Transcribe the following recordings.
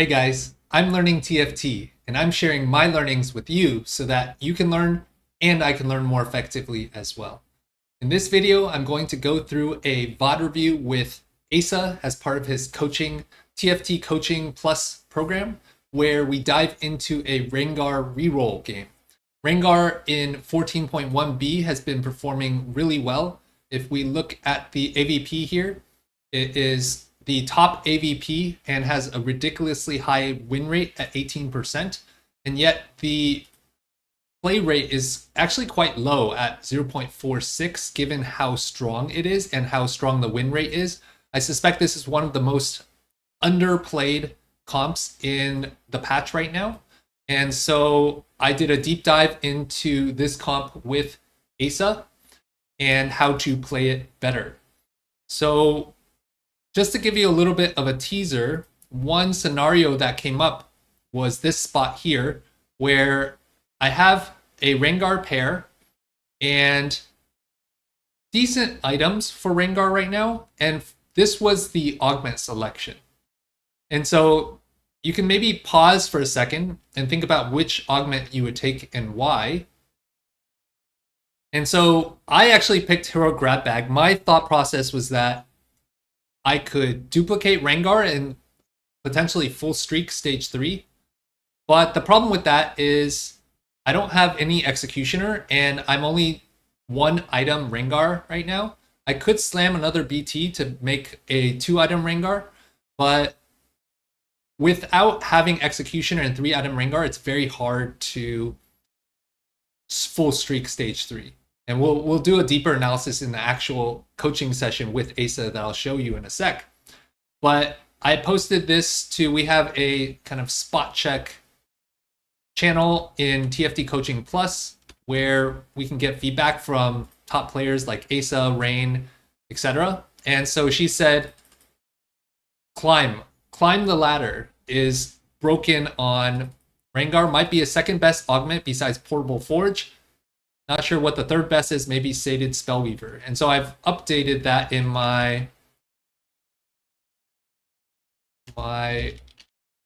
Hey guys, I'm learning TFT and I'm sharing my learnings with you so that you can learn and I can learn more effectively as well. In this video, I'm going to go through a VOD review with Aesah as part of his coaching TFT Coaching Plus program, where we dive into a Rengar Reroll game. Rengar in 14.1b has been performing really well. If we look at the AVP here, it is the top AVP and has a ridiculously high win rate at 18%. And yet the play rate is actually quite low at 0.46 given how strong it is and how strong the win rate is. I suspect this is one of the most underplayed comps in the patch right now. And so I did a deep dive into this comp with Aesah and how to play it better. So just to give you a little bit of a teaser, one scenario that came up was this spot here where I have a Rengar pair and decent items for Rengar right now, and this was the augment selection. And so you can maybe pause for a second and think about which augment you would take and why. And so I actually picked Hero Grab Bag. My thought process was that I could duplicate Rengar and potentially full streak stage 3. But the problem with that is I don't have any Executioner and I'm only one item Rengar right now. I could slam another BT to make a 2-item Rengar, but without having Executioner and 3-item Rengar, it's very hard to full streak stage 3. And we'll do a deeper analysis in the actual coaching session with Aesah that I'll show you in a sec. But I posted this we have a kind of spot check channel in TFT Coaching Plus where we can get feedback from top players like Aesah, Rain, etc. And so she said, climb the ladder is broken on Rengar, might be a second best augment besides Portable Forge. Not sure what the third best is, maybe Sated Spellweaver. And so I've updated that in my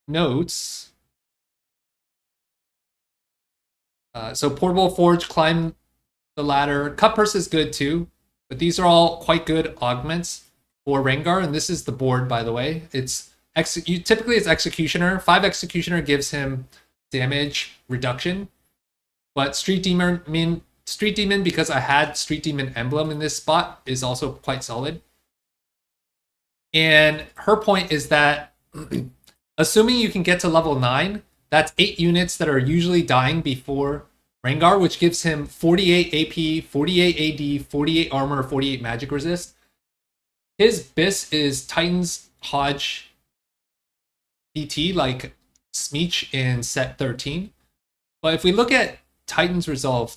notes. So Portable Forge, Climb the Ladder. Cut Purse is good too, but these are all quite good augments for Rengar. And this is the board, by the way. Typically it's Executioner. 5 Executioner gives him damage reduction, but Street Demon, because I had Street Demon Emblem in this spot, is also quite solid. And her point is that assuming you can get to level 9, that's 8 units that are usually dying before Rengar, which gives him 48 AP, 48 AD, 48 armor, 48 magic resist. His BIS is Titan's Hodge DT, like Smeech in set 13. But if we look at Titan's Resolve,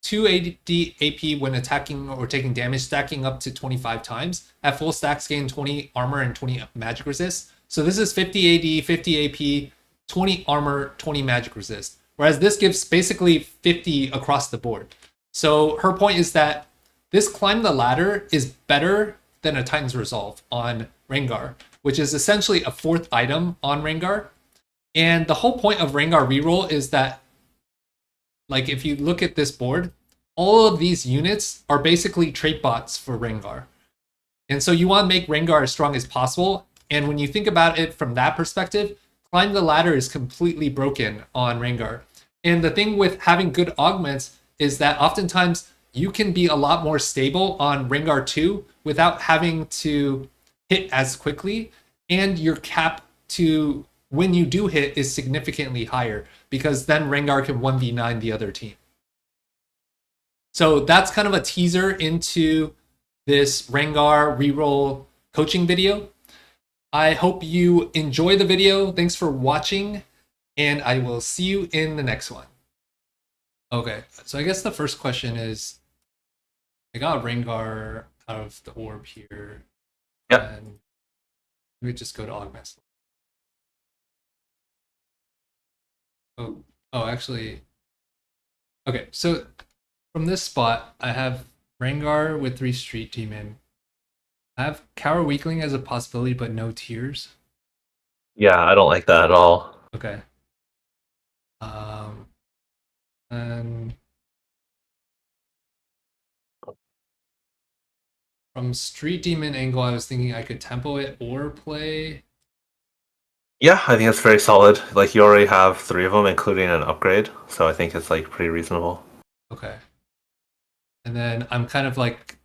2 AD AP when attacking or taking damage, stacking up to 25 times. At full stacks, gain 20 armor and 20 magic resist. So this is 50 AD, 50 AP, 20 armor, 20 magic resist. Whereas this gives basically 50 across the board. So her point is that this Climb the Ladder is better than a Titan's Resolve on Rengar, which is essentially a 4th item on Rengar. And the whole point of Rengar Reroll is that, like, if you look at this board, all of these units are basically trait bots for Rengar. And so you want to make Rengar as strong as possible. And when you think about it from that perspective, Climb the Ladder is completely broken on Rengar. And the thing with having good augments is that oftentimes you can be a lot more stable on Rengar 2 without having to hit as quickly. And your cap to when you do hit is significantly higher because then Rengar can 1v9 the other team. So that's kind of a teaser into this Rengar Reroll coaching video. I hope you enjoy the video. Thanks for watching, and I will see you in the next one. Okay, so I guess the first question is, I got Rengar out of the orb here. Yep. And we just go to augments. Oh, actually, okay, so from this spot, I have Rengar with 3 Street Demon. I have Cower Weakling as a possibility, but no Tears. Yeah, I don't like that at all. Okay. Um, and from Street Demon angle, I was thinking I could tempo it or play. Yeah, I think it's very solid. Like you already have three of them, including an upgrade, so I think it's like pretty reasonable. Okay. And then I'm kind of like,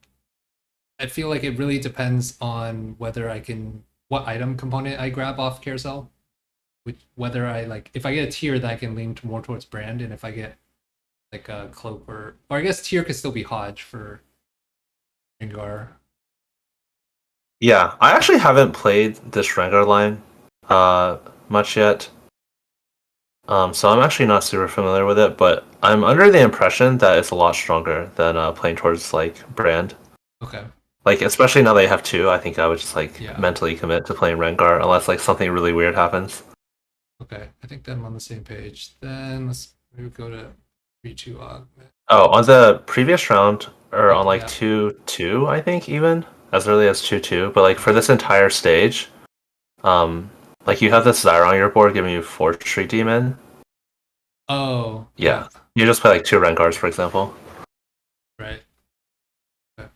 I feel like it really depends on whether I can, what item component I grab off carousel. Which, whether I like, if I get a tier, that I can lean more towards brand, and if I get like a cloak or I guess tier could still be Hodge for Rengar. Yeah, I actually haven't played this Rengar line uh much yet. So I'm actually not super familiar with it, but I'm under the impression that it's a lot stronger than playing towards like brand. Okay. Like especially now that you have two, I think I would just like Yeah. mentally commit to playing Rengar unless like something really weird happens. Okay. I think that I'm on the same page. Then let's maybe go to 3-2 augment. Oh, on the previous round, or Oh on like yeah. 2-2, I think even as early as 2-2. But like for this entire stage, um, like you have this Zyra on your board giving you four Street Demon. Oh Yeah, yeah. you just play like two Rengars, for example. Right. Okay.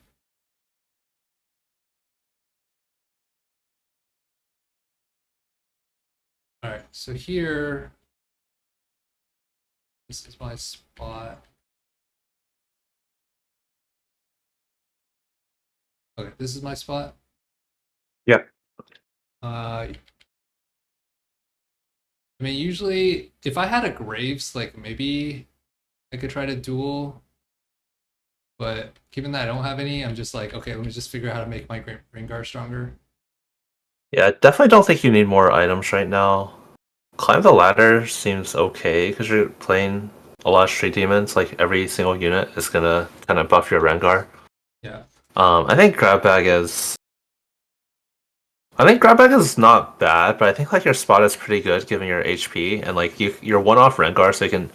All right. So here, this is my spot. Okay, this is my spot. Yeah. I mean, usually if I had a Graves, like maybe I could try to duel, but given that I don't have any, I'm just like, okay, let me just figure out how to make my Rengar stronger. Yeah, I definitely don't think you need more items right now. Climb the ladder seems okay because you're playing a lot of Street Demons. Like every single unit is gonna kind of buff your Rengar. Yeah. I think grab bag is. I think grab bag is not bad, but I think like your spot is pretty good given your HP and like you're one off Rengar, so you can.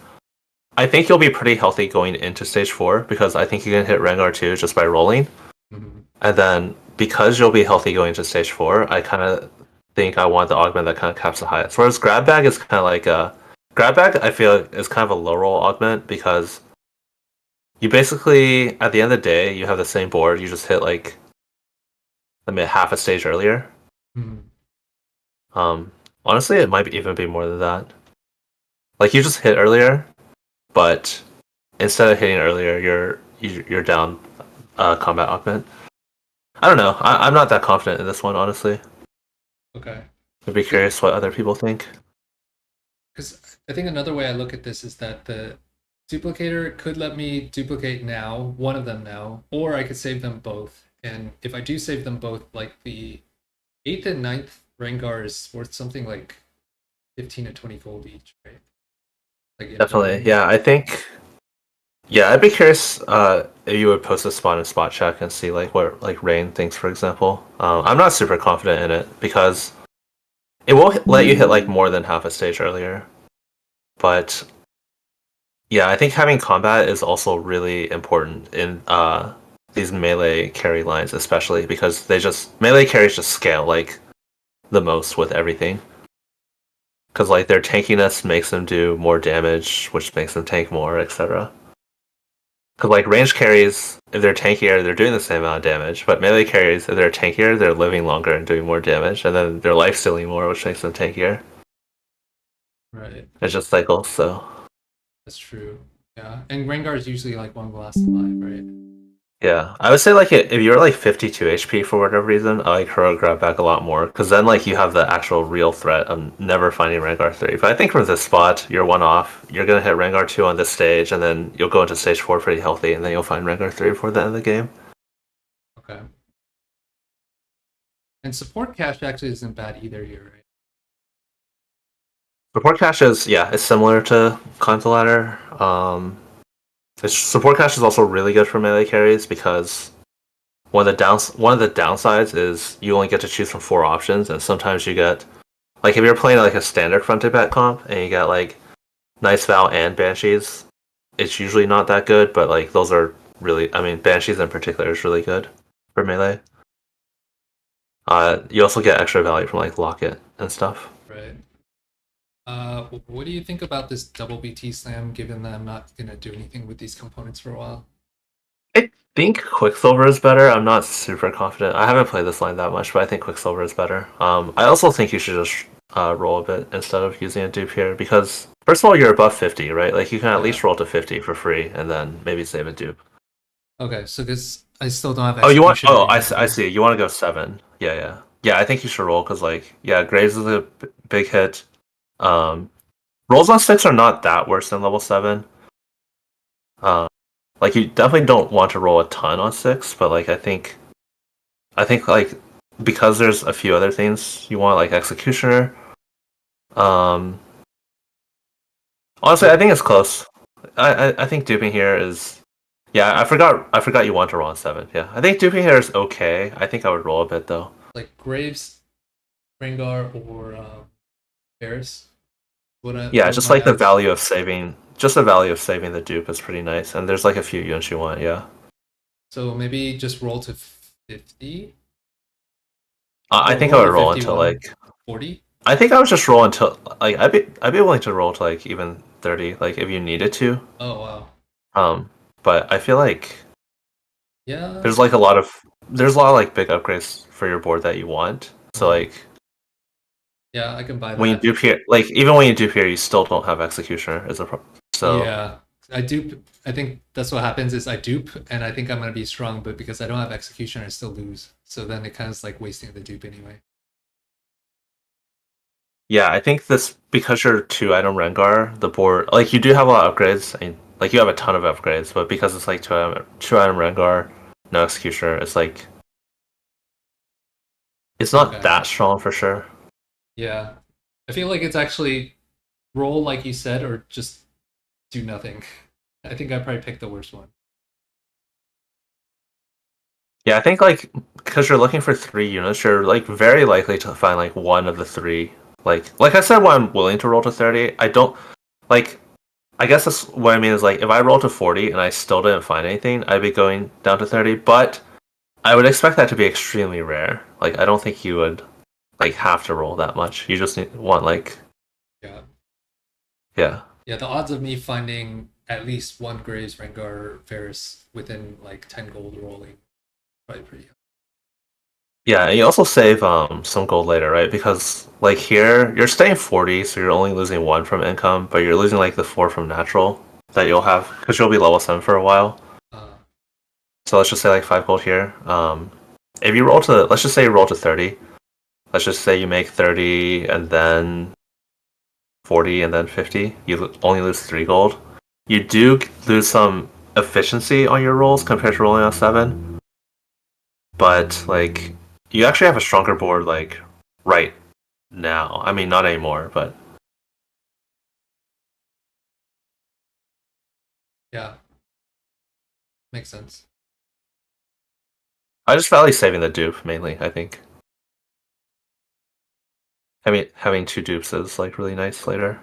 I think you'll be pretty healthy going into stage four because I think you can hit Rengar too just by rolling, Mhm. and then because you'll be healthy going into stage four, I kind of think I want the augment that kind of caps the highest. Whereas grab bag is kind of like a grab bag. I feel is kind of a low roll augment because you basically at the end of the day you have the same board. You just hit like half a stage earlier. Mhm. Um, Honestly, it might even be more than that. Like you just hit earlier, but instead of hitting earlier, you're down combat augment. I don't know. I'm not that confident in this one, honestly. Okay. I'd be curious what other people think. Because I think another way I look at this is that the duplicator could let me duplicate now, one of them now, or I could save them both. And if I do save them both, like the eighth and ninth Rengar is worth something like 15 to 20 gold each, right? Like in Definitely, value. yeah. I think, yeah, I'd be curious if you would post a spot in spot check and see like what like Rain thinks, for example. I'm not super confident in it because it won't let you hit like more than half a stage earlier. But yeah, I think having combat is also really important in these melee carry lines, especially because they just melee carries just scale like the most with everything. Because like their tankiness makes them do more damage, which makes them tank more, etc. Because like range carries, if they're tankier, they're doing the same amount of damage. But melee carries, if they're tankier, they're living longer and doing more damage, and then they're life stealing more, which makes them tankier. Right. It just cycles. So That's true. Yeah. And Rengar is usually like one of the last alive, right? yeah, I would say like if you're like 52 HP for whatever reason, I like hero grab back a lot more because then like you have the actual real threat of never finding Rengar 3. But I think from this spot, you're one off. You're gonna hit Rengar 2 on this stage, and then you'll go into stage 4 pretty healthy, and then you'll find Rengar 3 before the end of the game. Okay. And support cash actually isn't bad either here, right? Support cache is yeah, it's similar to Climb the Ladder. Support cache is also really good for melee carries because one of the downsides is you only get to choose from four options, and sometimes you get like if you're playing like a standard fronted back comp and you got like Nice Vow and Banshees, it's usually not that good, but like those are really I mean Banshees in particular is really good for melee. You also get extra value from like Locket and stuff. Right. Right. What do you think about this double BT slam, given that I'm not gonna do anything with these components for a while? I think Quicksilver is better. I'm not super confident. I haven't played this line that much, but I think Quicksilver is better. I also think you should just roll a bit instead of using a dupe here because first of all, you're above 50, right? Like you can at Yeah. least roll to 50 for free and then maybe save a dupe. Okay, so this I still don't have Oh, you want? executioner Oh, in I here. see. You want to go 7? Yeah, yeah, yeah. I think you should roll because like yeah, Graves is a big hit. Um, Rolls on 6 are not that worse than level 7. Um, like you definitely don't want to roll a ton on 6, but like I think like because there's a few other things you want like executioner. Um, Honestly, I Like, think it's close. I think duping here is yeah. I forgot you want to roll on 7. Yeah, I think duping here is okay. I think I would roll a bit though. like Graves, Rengar, or Paris. Yeah, What are just my like odds? the value of saving the dupe is pretty nice. And there's like a few units you want. Yeah, So maybe just roll to 50 I or think I roll would to roll until like 5140. I think I would just roll until like I'd be willing to roll to like even 30 like if you needed to. Oh wow. Um, but I feel like Yeah. there's like a lot of like big upgrades for your board that you want. So Mhm. like Yeah, I can buy when you that. dupe here, like even when you dupe here, you still don't have executioner as a so Yeah. I dupe. I think that's what happens is I dupe and I think I'm gonna be strong, but because I don't have execution, I still lose. So then it kind of is like wasting the dupe anyway. yeah, I think this because you're 2 item Rengar, the board like you do have a lot of upgrades. I mean, like you have a ton of upgrades, but because it's like 2 item Rengar, no executioner, it's not Okay. that strong for sure. Yeah. I feel like it's actually roll like you said, or just do nothing. I think I probably picked the worst one. Yeah, I think like because you're looking for 3 units, you're like very likely to find like one of the three. Like I said, when I'm willing to roll to 30, I don't like. I guess that's what I mean is like if I roll to 40 and I still didn't find anything, I'd be going down to 30. But I would expect that to be extremely rare. Like I don't think you would like have to roll that much. You just want like Yeah. yeah. Yeah, the odds of me finding at least one Graves, Rengar, Ferris within like 10 gold rolling probably pretty high. Yeah, and you also save some gold later, right? Because like here you're staying 40, so you're only losing 1 from income, but you're losing like the 4 from natural that you'll have because you'll be level 7 for a while. Uh, So let's just say like 5 gold here. If you roll to let's just say you roll to 30. Let's just say you make 30 and then 40 and then 50. You only lose 3 gold. You do lose some efficiency on your rolls compared to rolling on 7, but like you actually have a stronger board like right now. I mean, not anymore, but yeah, makes sense. I just value saving the dupe mainly. I think having 2 dupes is like really nice later,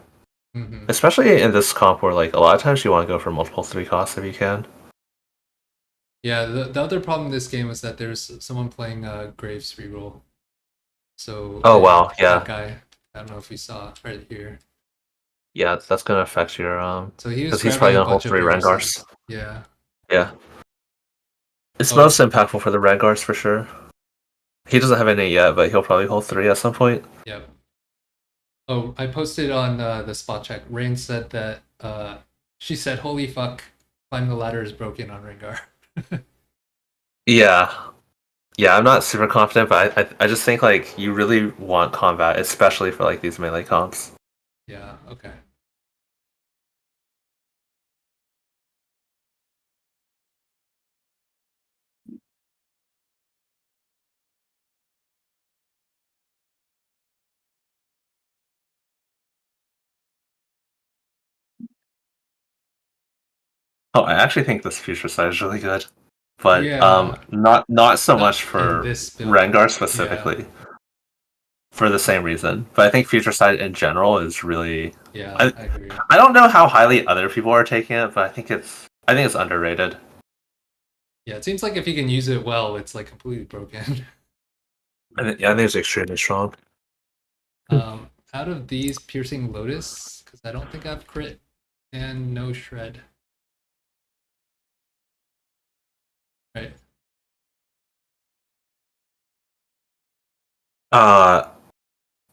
Hmm. especially in this comp where like a lot of times you want to go for multiple 3 costs if you can. Yeah, the other problem in this game is that there's someone playing Graves reroll. So Oh wow, that yeah, guy, I don't know if we saw right here. yeah, that's gonna affect your So he was because he's grabbing probably a gonna hold bunch of 3 Rengars. Veruses. Yeah. Yeah, it's Oh, most impactful for the Rengars for sure. He doesn't have any yet, but he'll probably hold 3 at some point. yeah. Oh, I posted on the spot check. Rain said that she said, "Holy fuck, climbing the ladder is broken on Rengar." Yeah, yeah, I'm not super confident, but I just think like you really want combat, especially for like these melee comps. Yeah. Okay. Oh, I actually think this future side is really good, but Yeah. not so Not much in for this build. Rengar Yeah. specifically, for the same reason. But I think future side in general is really. Yeah. I I agree. I don't know how highly other people are taking it, but I think it's underrated. Yeah. It seems like if you can use it well, it's like completely broken. Yeah, I think it's extremely strong. um, out of these, Piercing Lotus, because I don't think I have crit and no shred. Right. Uh,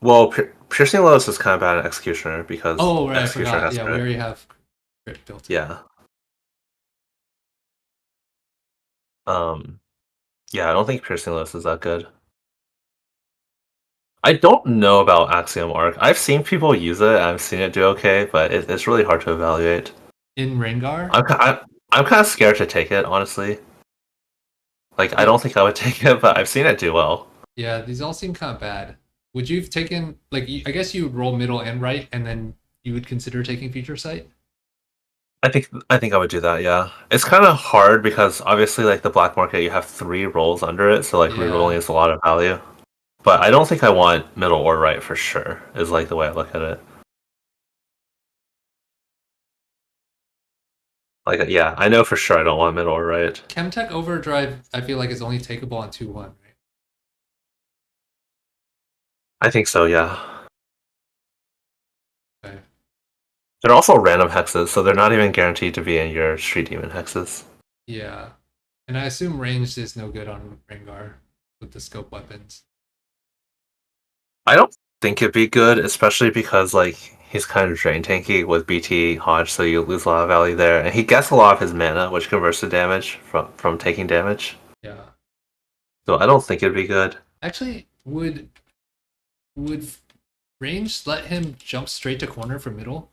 well, Piercing Lotus is kind of bad at Executioner because Oh, right, I Executioner forgot. has Yeah, we crit. already have crit built in. Yeah. Um, yeah, I don't think Piercing Lotus is that good. I don't know about Axiom Arc. I've seen people use it. I've seen it do okay, but it's really hard to evaluate. In Rengar? I'm kind of scared to take it, honestly. Like, I Yeah, don't think I would take it, but I've seen it do well. yeah, these all seem kind of bad. Would you have taken, like, I guess you would roll middle and right, and then you would consider taking Future Sight? I think I would do that, yeah. It's kind of hard because obviously like the black market you have 3 rolls under it, so like rerolling Yeah, is a lot of value. But I don't think I want middle or right for sure, is like the way I look at it. Like yeah, I know for sure I don't want middle or right. Chemtech Overdrive, I feel like is only takeable on 2-1, right? I think so, yeah. Okay. They're also random hexes, so they're not even guaranteed to be in your Street Demon hexes. Yeah. And I assume ranged is no good on Rengar with the scope weapons. I don't think it'd be good, especially because like he's kind of drain tanky with BT Hodge, so you lose a lot of value there. And he gets a lot of his mana, which converts to damage from taking damage. Yeah. So I don't think it'd be good. Actually, would ranged let him jump straight to corner from middle?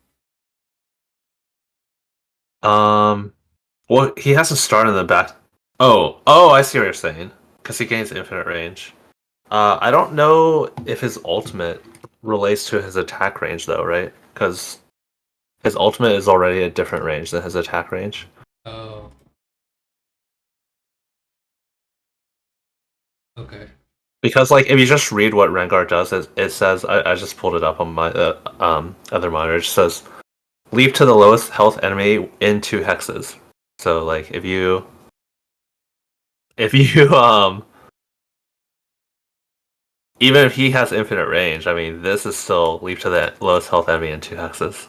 Um, well, he has to start in the back. Oh, I see what you're saying. Because he gains infinite range. I don't know if his ultimate relates to his attack range though, right? Because his ultimate is already a different range than his attack range. Oh, okay. Because like if you just read what Rengar does, it says I just pulled it up on my other monitor. It says leap to the lowest health enemy in 2 hexes. So like if you even if he has infinite range, I mean this is still leap to the lowest health enemy in 2 hexes.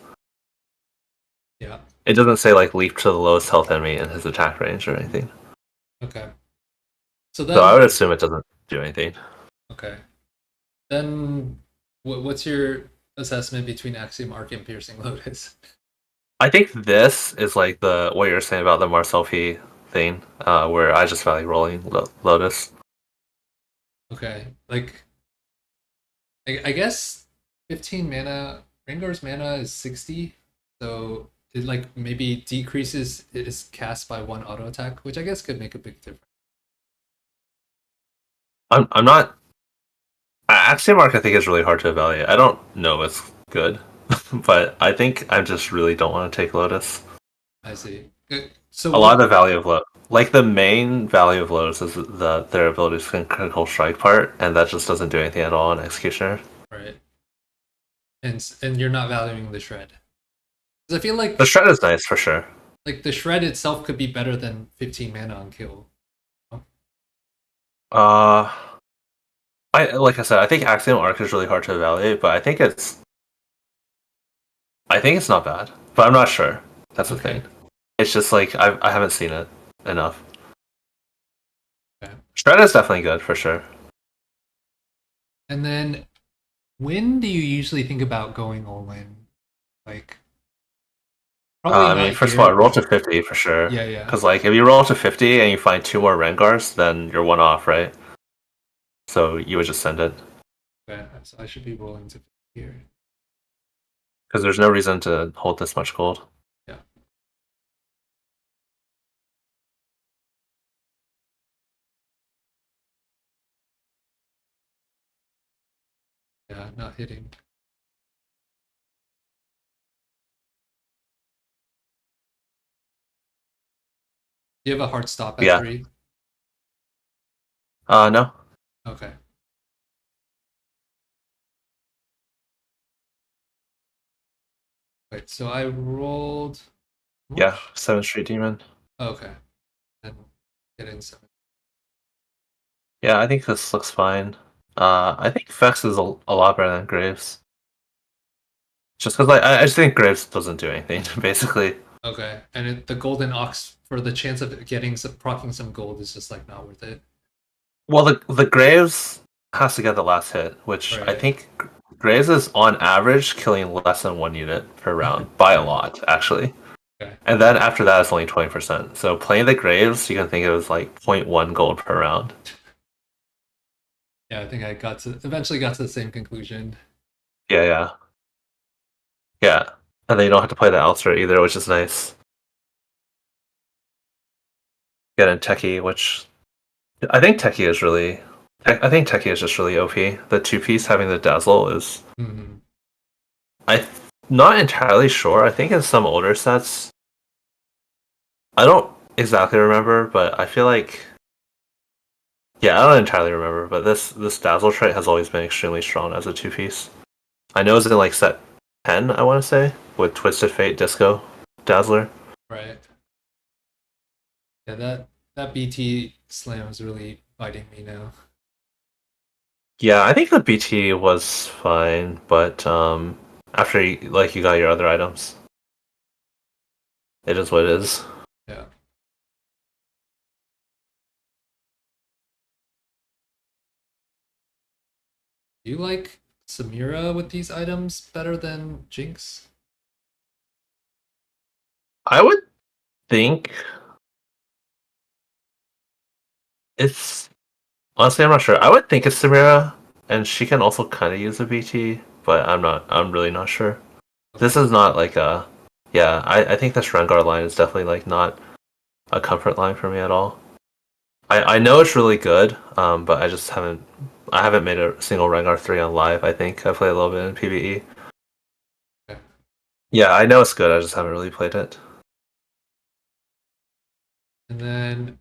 Yeah. It doesn't say like leap to the lowest health enemy in his attack range or anything. Okay. So So I then, would assume it doesn't do anything. okay. Then what's your assessment between Axiom Arc and Piercing Lotus? I think this is like the what you're saying about the Marcelfi thing, where I just value rolling Lotus. Okay. Like, I guess 15 mana, Rengar's mana is 60. So it like maybe decreases its cast by 1 auto attack, which I guess could make a big difference. I'm not Axiom Mark. I think is really hard to evaluate. I don't know if it's good, but I think I just really don't want to take Lotus. I see. So A lot of what? the value of Lotus, like the main value of Lotus, is their ability to critical strike part, and that just doesn't do anything at all in Executioner. Right. And you're not valuing the shred. 'Cause I feel The shred is nice for sure. like the shred itself could be better than 15 mana on kill. Uh, I like I said, I think Axiom Arc is really hard to evaluate, but I think it's not bad, but I'm not sure. That's the Okay. thing. It's just like I haven't seen it enough. Okay. Shred is definitely good for sure. And then when do you usually think about going all in? Like probably I mean, not first of all, I here. roll to 50 for sure. Yeah, yeah. Because like if you roll to 50 and you find 2 more Rengars, then you're one off, right? So you would just send it Okay. So I should be rolling to here. because there's no reason to hold this much gold. Yeah. Yeah, not hitting. Do you have a hard stop at Yeah. 3? No. Okay. Wait, so I rolled how Yeah. much? 7th Street Demon. Okay. And get in 7. Yeah, I think this looks fine. I think Vex is a lot better than Graves. Just because I just think Graves doesn't do anything, basically. Okay, and the golden ox for the chance of getting some procking some gold is just like not worth it. Well, the Graves has to get the last hit, which I Right. think Graves is on average killing less than 1 unit per round by a lot, actually. Okay. And then after that, it's only 20%. So playing the Graves, you can think it was like zero point 0.1 gold per round. Yeah, I think I got to eventually got to the same conclusion. Yeah, yeah, yeah. And then you don't have to play the Alster either, which is nice. Get in Techie, which I think Techie is really. I think Techie is just really OP. The two piece having the Dazzle is. Hmm. I'm not entirely sure. I think in some older sets, I don't exactly remember, but I feel like. Yeah, I don't entirely remember, but this Dazzle trait has always been extremely strong as a two piece. I know it's in like set 10, I want to say, with Twisted Fate Disco Dazzler. Right. Yeah, that BT slam is really biting me now. Yeah, I think the BT was fine, but after you got your other items, it is what it is. Yeah. Do you like Samira with these items better than Jinx? I would think it's honestly I'm not sure. I would think it's Samira, and she can also kind of use a BT, but I'm not. I'm really not sure. This Okay. is not like a. Yeah, I think this Rengar line is definitely like not a comfort line for me at all. I know it's really good, but I haven't made a single Rengar 3 on live. I think I played a little bit in PvE. Okay. Yeah, I know it's good. I just haven't really played it. And then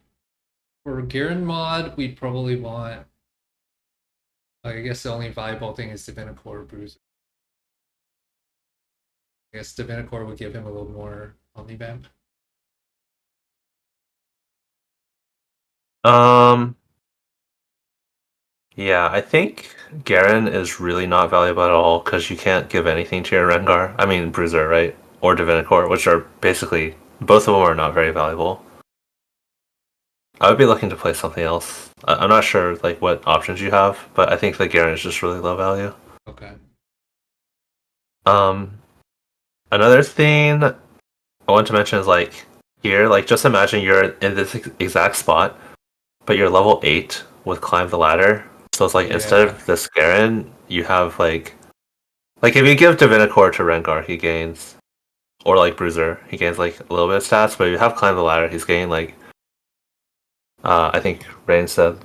for Garen mod, we'd probably want, like, I guess the only viable thing is Divinicore Bruiser. I guess Divinicore would give him a little more Omnivamp. Um, yeah, I think Garen is really not valuable at all because you can't give anything to your Rengar. I mean, Bruiser, right? Or Divinicore, which are basically both of them are not very valuable. I would be looking to play something else. I'm not sure like what options you have, but I think the Garen is just really low value. Okay. Um, Another thing I want to mention is like here, like just imagine you're in this exact spot, but you're level 8 with Climb the Ladder. So it's like instead Yeah. of this Garen, you have like if you give Divinicore to Rengar, he gains or like Bruiser, he gains like a little bit of stats, but if you have Climb the Ladder, he's gaining like I think Rain said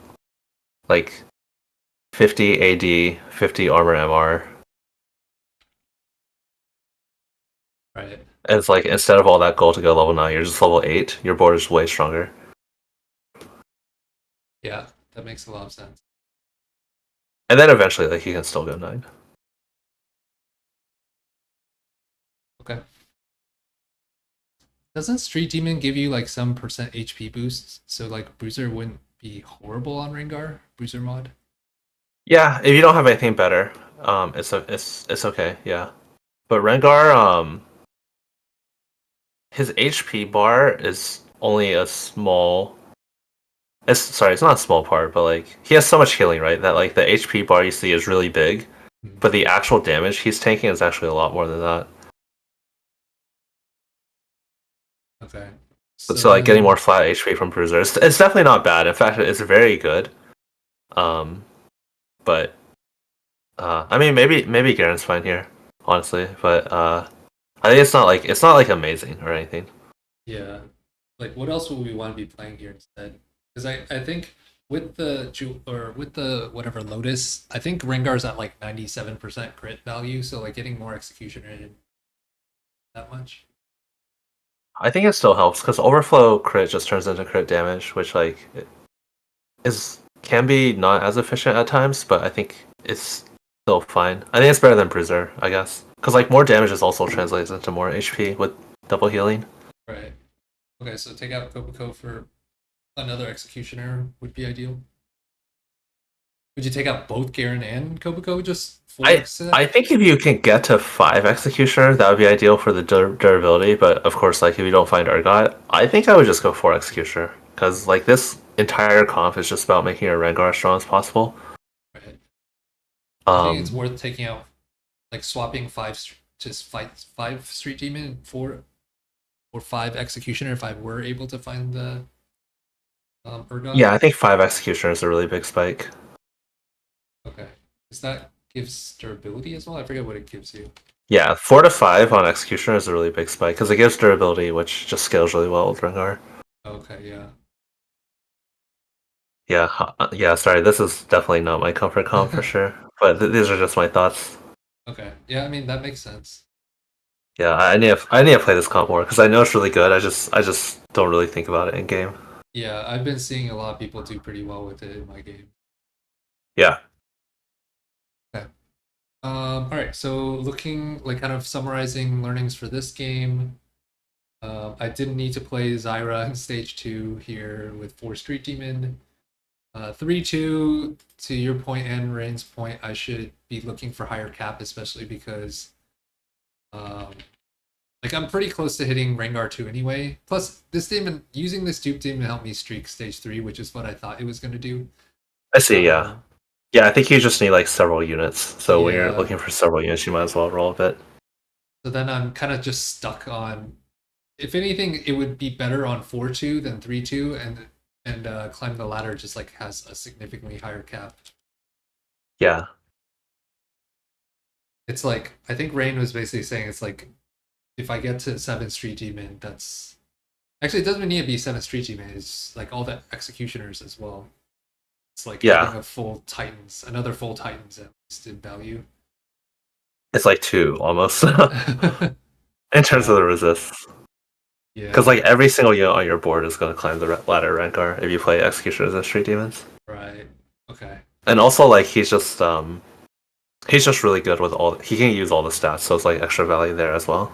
like 50 AD, 50 armor MR. Right. And it's like instead of all that gold to go level 9, you're just level 8. Your board is way stronger. Yeah. That makes a lot of sense. And then eventually like you can still go 9. Okay. Doesn't Street Demon give you like some percent HP boosts? So like Bruiser wouldn't be horrible on Rengar, Bruiser mod. Yeah, if you don't have anything better, it's okay, yeah. But Rengar, his HP bar is only a small. It's not a small part, but like he has so much healing, right? That like the HP bar you see is really big, Hmm. but the actual damage he's taking is actually a lot more than that. Okay. So So like getting then more flat HP from Bruiser, it's definitely not bad. In fact, it's very good. Um, but I mean maybe Garen's fine here, honestly. But I think it's not like amazing or anything. yeah. Like what else would we want to be playing here instead? Because I think with the or with the whatever Lotus, I think Rengar's at like 97% crit value, so like getting more execution isn't that much. I think it still helps because overflow crit just turns into crit damage, which is can be not as efficient at times, but I think it's still fine. I think it's better than Bruiser, I guess, because like more damage is also translates into more HP with double healing. Right. Okay, so take out Kopako for another executioner would be ideal. Would you take out both Garen and Kobuko just for I Aesah? I think if you can get to 5 Executioner, that would be ideal for the durability. But of course, like if you don't find Urgot, I think I would just go 4 Executioner because like this entire comp is just about making a Rengar as strong as possible. Right. Do you think it's Um, worth taking out, like swapping just fight 5 Street Demon for or 5 Executioner if I were able to find the Urgot? yeah, I think 5 Executioner is a really big spike. Okay. Because that gives durability as well? I forget what it gives you. Yeah, 4 to 5 on Executioner is a really big spike because it gives durability, which just scales really well with Rengar. Okay, yeah. Yeah, yeah. Sorry, this is definitely not my comfort comp for sure. But these are just my thoughts. Okay. Yeah, I mean that makes sense. Yeah, I need to play this comp more because I know it's really good. I just don't really think about it in game. Yeah, I've been seeing a lot of people do pretty well with it in my game. Yeah. Okay. All right. So looking like kind of summarizing learnings for this game. I didn't need to play Zyra in stage 2 here with 4 Street Demon. 3-2, to your point and Rain's point, I should be looking for higher cap, especially because um, like I'm pretty close to hitting Rengar 2 anyway. Plus, this demon using this dupe demon helped me streak stage 3, which is what I thought it was gonna do. I see. Yeah. Um, Yeah. I think you just need like several units. So when you're yeah. looking for several units, you might as well roll a bit. So then I'm kind of just stuck on. If anything, it would be better on 4-2 than 3-2, and climb the ladder just like has a significantly higher cap. Yeah. It's like I think Rain was basically saying it's like if I get to 7 Street Demon, that's actually it doesn't even need to be 7 Street Demon. It's like all the executioners as well. It's like having Yeah. a full Titans, another full Titans at least in value. It's like two almost in terms of Yeah, the resists. Because yeah, like every single unit on your board is going to climb the ladder Rengar if you play Executioners and Street Demons. right. Okay. And also like he's just really good with all. He can use all the stats, so it's like extra value there as well.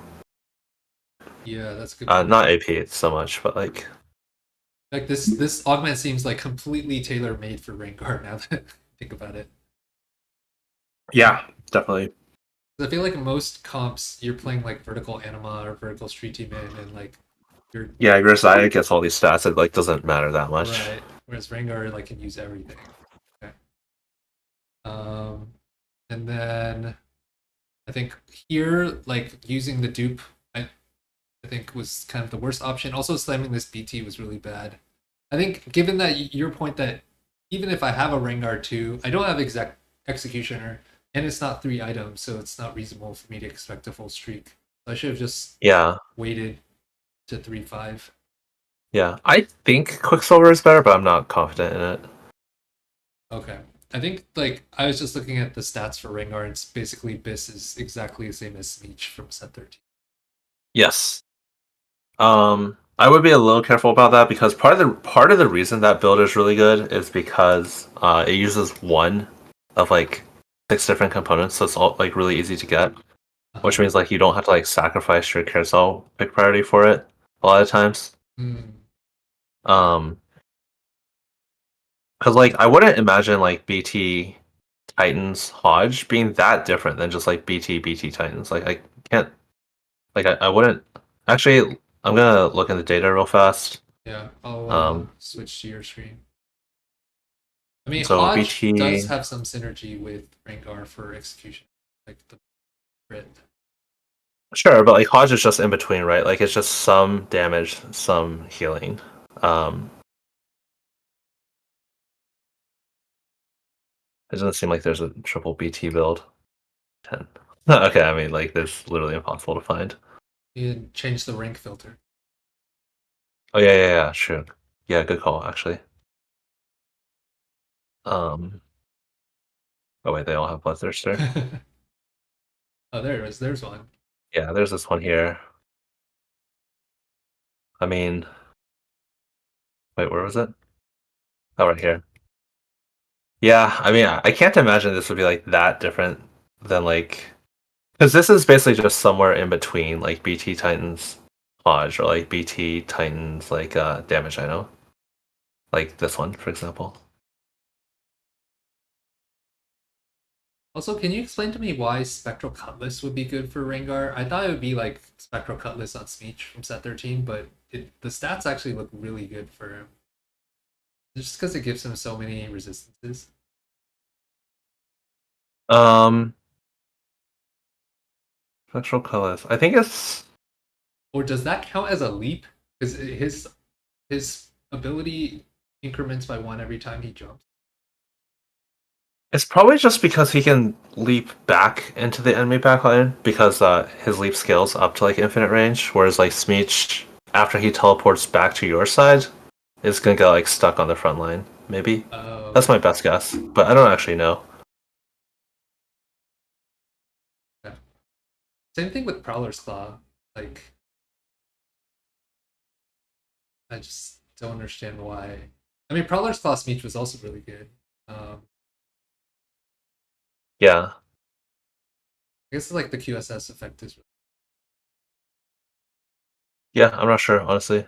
Yeah, that's a good point. Not AP so much, but like Like this augment seems like completely tailor made for Rengar now that I think about it. yeah, definitely. I feel like most comps you're playing like vertical anima or vertical street demon and like you're Yeah, your Zaya gets all these stats. It like doesn't matter that much. right. Whereas Rengar like can use everything. Okay. Um and then I think here like using the dupe I think was kind of the worst option. Also slamming this BT was really bad. I think given that your point that even if I have a Rengar 2, I don't have exact executioner and it's not 3 items, so it's not reasonable for me to expect a full streak. So I should have just Yeah, waited to 3-5. yeah. I think Quicksilver is better, but I'm not confident in it. Okay. I think like I was just looking at the stats for Rengar and it's basically Biss is exactly the same as Sneech from set 13. Yes. I would be a little careful about that because part of the reason that build is really good is because it uses one of like 6 different components, so it's all like really easy to get. Which Uh-huh. means like you don't have to like sacrifice your carousel pick priority for it a lot of times. Hmm. Um, because like I wouldn't imagine like BT Titans Hodge being that different than just like BT Titans. Like I can't like I wouldn't actually. I'm gonna look in the data real fast. Yeah, I'll Um, switch to your screen. I mean, so Hodge does BT have some synergy with Rengar for execution, like the crit. sure, but like Hodge is just in between, right? Like it's just some damage, some healing. Um, it doesn't seem like there's a triple BT build. 10. Okay, I mean, like, that's literally impossible to find. You can change the rank filter. Oh, yeah, yeah, yeah, sure. Yeah, good call, actually. Um, oh, wait, they all have Bloodthirster. Oh, there it is. There's one. Yeah, there's this one here. I mean, wait, where was it? Oh, right here. Yeah, I mean, I can't imagine this would be, like, that different than, like... Because this is basically just somewhere in between, like, BT Titans Hodge or, like, BT Titans, like, Damage, I know. Like this one, for example. Also, can you explain to me why Spectral Cutlass would be good for Rengar? I thought it would be like Spectral Cutlass on Smeech from set 13, but the stats actually look really good for him. Just because it gives him so many resistances. Um, Spectral colors. I think it's Or does that count as a leap? Because his ability increments by one every time he jumps. it's probably just because he can leap back into the enemy backline because his leap scales up to like infinite range, whereas like Smeech, after he teleports back to your side, is gonna get like stuck on the front line. Maybe Oh, that's okay. my best guess, but I don't actually know. Yeah. Same thing with Prowler's Claw. Like, I just don't understand why. I mean, Prowler's Claw Smeech was also really good. Yeah, I guess like the QSS effect is. yeah, I'm not sure honestly.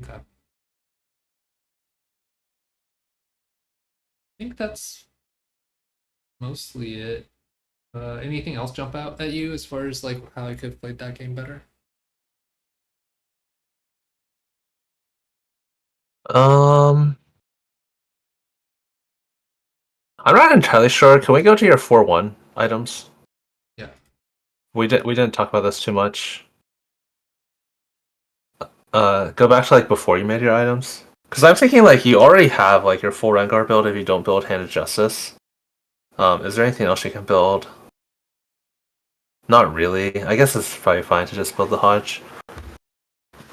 Okay. I think that's mostly it. Anything else jump out at you as far as like how I could have played that game better? Um, I'm not entirely sure. Can we go to your 4-1 items? Yeah. We didn't talk about this too much. Go back to like before you made your items. Because I'm thinking like you already have like your full Rengar build if you don't build Hand of Justice. Is there anything else you can build? Not really. I guess it's probably fine to just build the Hodge.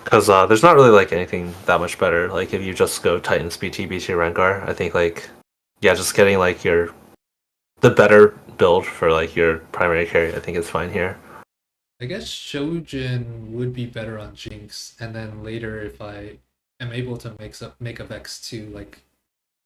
Because there's not really like anything that much better. Like if you just go Titans BT Rengar, I think like yeah, just getting like the better build for like your primary carry, I think is fine here. I guess Shojin would be better on Jinx, and then later if I am able to make a Vex too, like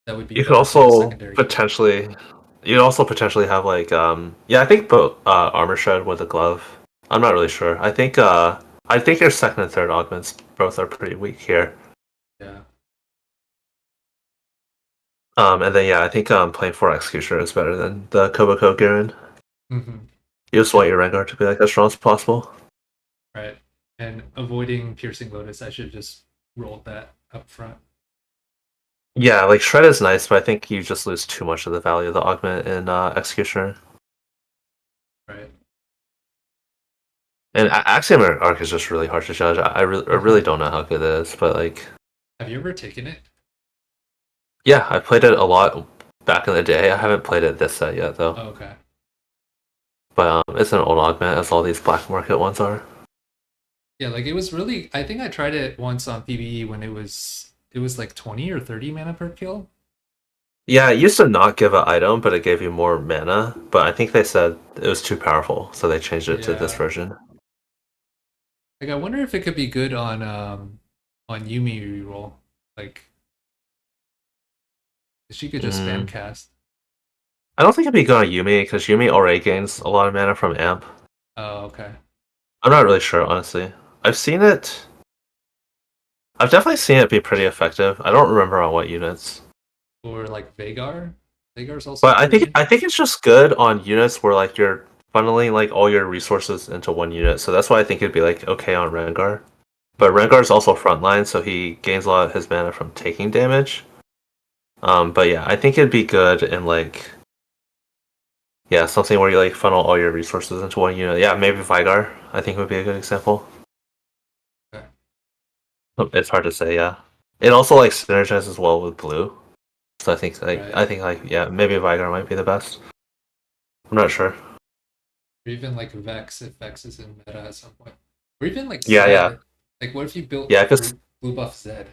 that would be You could better for the also secondary carry. potentially you'd also potentially have like yeah, I think both armor shred with a glove. I'm not really sure. I think your second and third augments both are pretty weak here. Yeah. And then yeah, I think playing for Executioner is better than the Koboko Garen. Mm-hmm. You just want And your Rengar to be like as strong as possible. right. And avoiding Piercing Lotus, I should just roll that up front. Yeah, like Shred is nice, but I think you just lose too much of the value of the augment in Executioner. Right. And Axiom Arc is just really hard to judge. I really don't know how good it is, but like Have you ever taken it? yeah, I played it a lot back in the day. I haven't played it this set yet though. Oh, okay. But it's an old augment as all these black market ones are. Yeah, like it was really. I think I tried it once on PBE when it was like 20 or 30 mana per kill. Yeah, it used to not give an item, but it gave you more mana. But I think they said it was too powerful, so they changed it to this Yeah. version. Like I wonder if it could be good on Yumi reroll. Like she could just spam Mm. cast. I don't think it'd be good on Yumi because Yumi already gains a lot of mana from Amp. Oh, okay. I'm not really sure, honestly. I've seen it. I've definitely seen it be pretty effective. I don't remember on what units, Or like Vagar. Vagar's also but free. I think it's just good on units where like you're funneling like all your resources into one unit. So that's why I think it'd be like okay on Rengar. But Mhm. Rengar's also frontline, so he gains a lot of his mana from taking damage. But yeah, I think it'd be good in like yeah something where you like funnel all your resources into one unit. Yeah, maybe Vigar. I think would be a good example. Okay. It's hard to say. Yeah, it also like synergizes well with blue. So Right. I think like yeah maybe Vigar might be the best. I'm not sure. Or even like Vex if Vex is in meta at some point. Or even like Yeah, yeah, Zed. Like what if you built yeah. Cause blue buff Zed?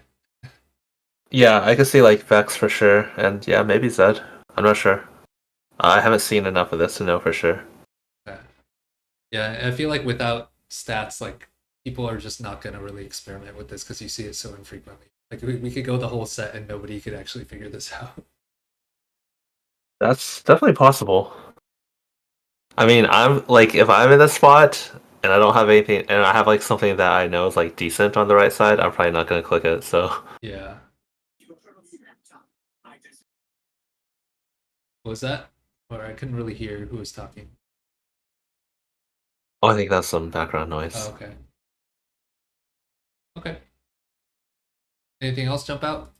yeah, I could see like Vex for sure, and yeah maybe Zed. I'm not sure. I haven't seen enough of this to know for sure. Yeah. Yeah, I feel like without stats, like people are just not gonna really experiment with this because you see it so infrequently. Like we could go the whole set and nobody could actually figure this out. That's definitely possible. I mean, I'm like if I'm in this spot and I don't have anything, and I have like something that I know is like decent on the right side, I'm probably not gonna click it. So Yeah. What was that? Or I couldn't really hear who was talking. Oh, I think that's some background noise. Oh, okay. Okay. Anything else jump out?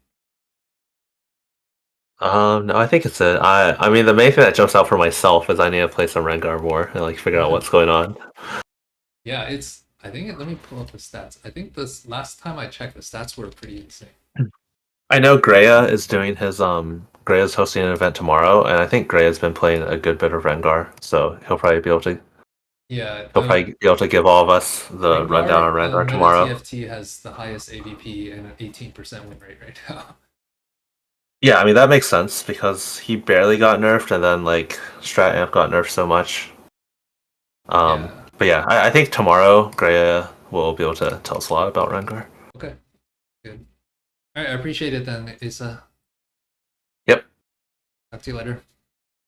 No, I think it's it. I mean, the main thing that jumps out for myself is I need to play some Rengar more and like figure out what's going on. Yeah, it's. I think. Let me pull up the stats. I think this last time I checked, the stats were pretty insane. I know Greya is doing his Greya's hosting an event tomorrow, and I think Greya's been playing a good bit of Rengar, so Yeah, he'll probably be able to give all of us the rundown Rengar on on Rengar Meta tomorrow. TFT has the highest AVP and an 18% win rate right now. Yeah, I mean that makes sense because he barely got nerfed, and then like Strat Amp got nerfed so much. Yeah. But yeah, I think tomorrow Greya will be able to tell us a lot about Rengar. Okay. Good. All right. I appreciate it then, Aesah. Yep. Talk to you later.